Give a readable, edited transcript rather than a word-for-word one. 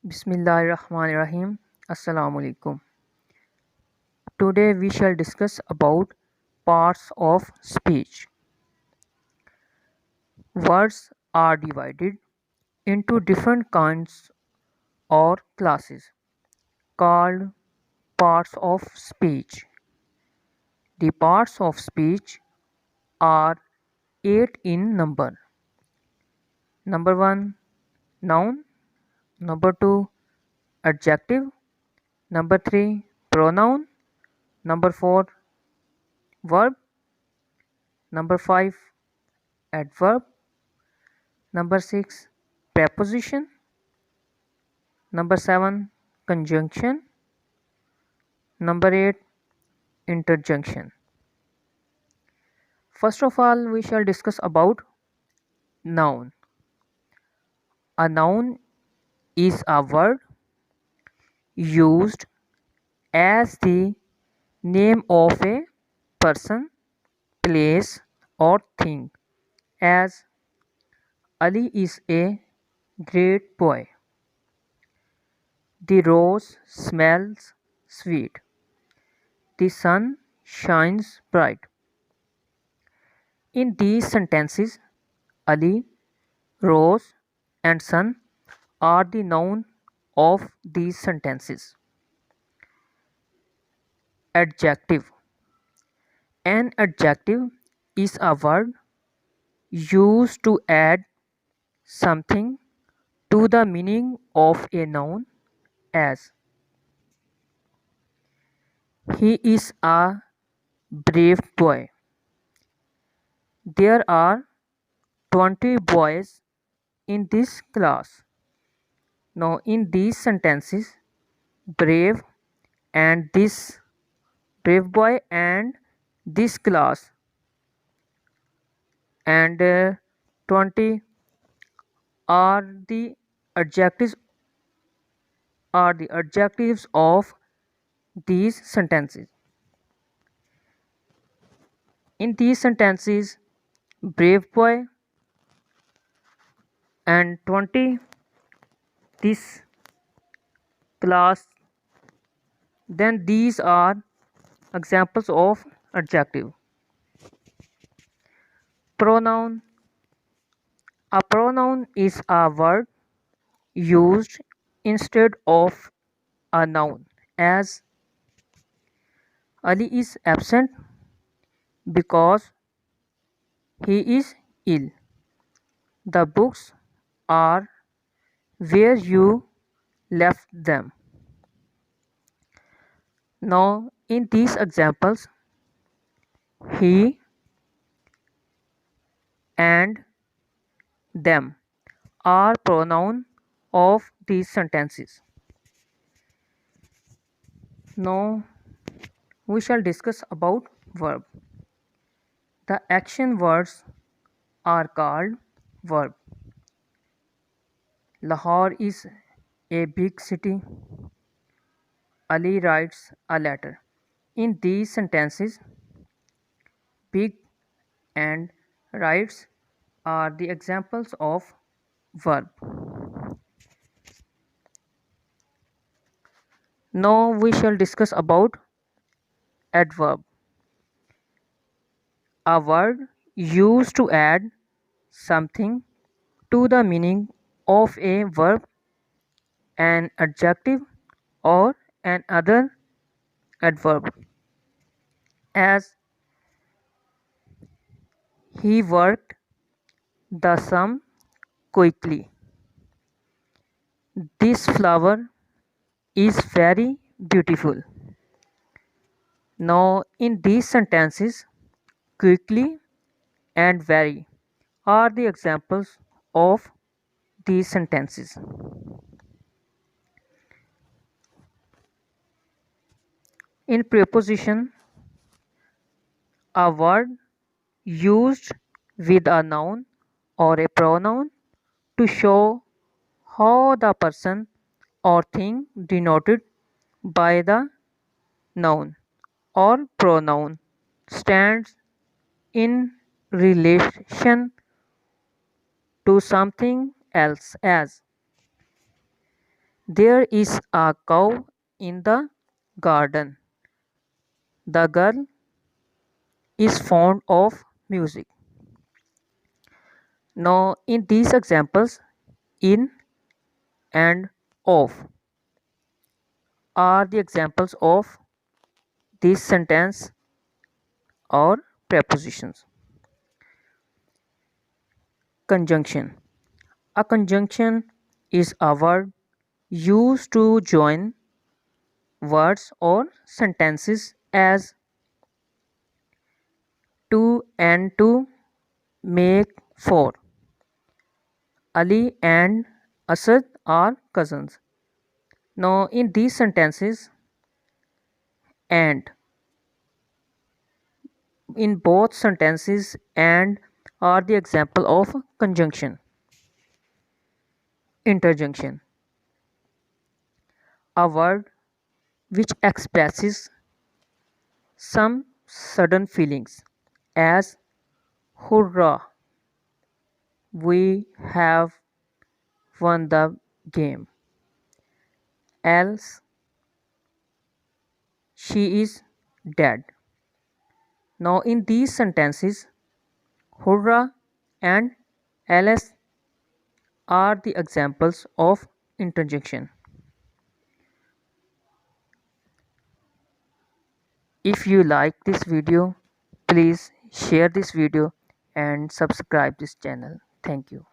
Bismillahirrahmanirrahim. Assalamu alaikum. Today we shall discuss about parts of speech. Words are divided into different kinds or classes called parts of speech. The parts of speech are 8 in number. Number 1 noun, number 2 adjective, number 3 pronoun, number 4 verb, number 5 adverb, number 6 preposition, number 7 conjunction, number 8 interjunction. First of all, we shall discuss about noun. A noun is a word used as the name of a person, place or thing, as Ali is a great boy. The rose smells sweet. The sun shines bright. In these sentences, Ali, rose, and sun are the noun of these sentences. Adjective. An adjective is a word used to add something to the meaning of a noun, as he is a brave boy. There are 20 boys in this class. Now, in these sentences, brave and this brave boy and this class and 20 are the adjectives of these sentences. In these sentences, brave boy and 20 this class, then these are examples of adjective. Pronoun. A pronoun is a word used instead of a noun, as Ali is absent because he is ill. The books are where you left them. Now, in these examples, he and them are pronoun of these sentences. Now, we shall discuss about verb. The action words are called verb. Lahore is a big city. Ali writes a letter. In these sentences, big and writes are the examples of verb. Now we shall discuss about adverb. A word used to add something to the meaning of a verb, an adjective or an other adverb, as he worked the sum quickly. This flower is very beautiful. Now, in these sentences, quickly and very are the examples of these sentences. In preposition, a word used with a noun or a pronoun to show how the person or thing denoted by the noun or pronoun stands in relation to something else, as There is a cow in the garden. The girl is fond of music. Now, in these examples, in and of are the examples of this sentence or prepositions. Conjunction. A conjunction is a word used to join words or sentences as two and two make four. Ali and Asad are cousins. Now, in these sentences, and in both sentences, and are the example of conjunction. Interjunction. A word which expresses some sudden feelings, as hurrah, we have won the game, else she is dead. Now, in these sentences, hurrah and else are the examples of interjection. If you like this video, please share this video and subscribe this channel. Thank you.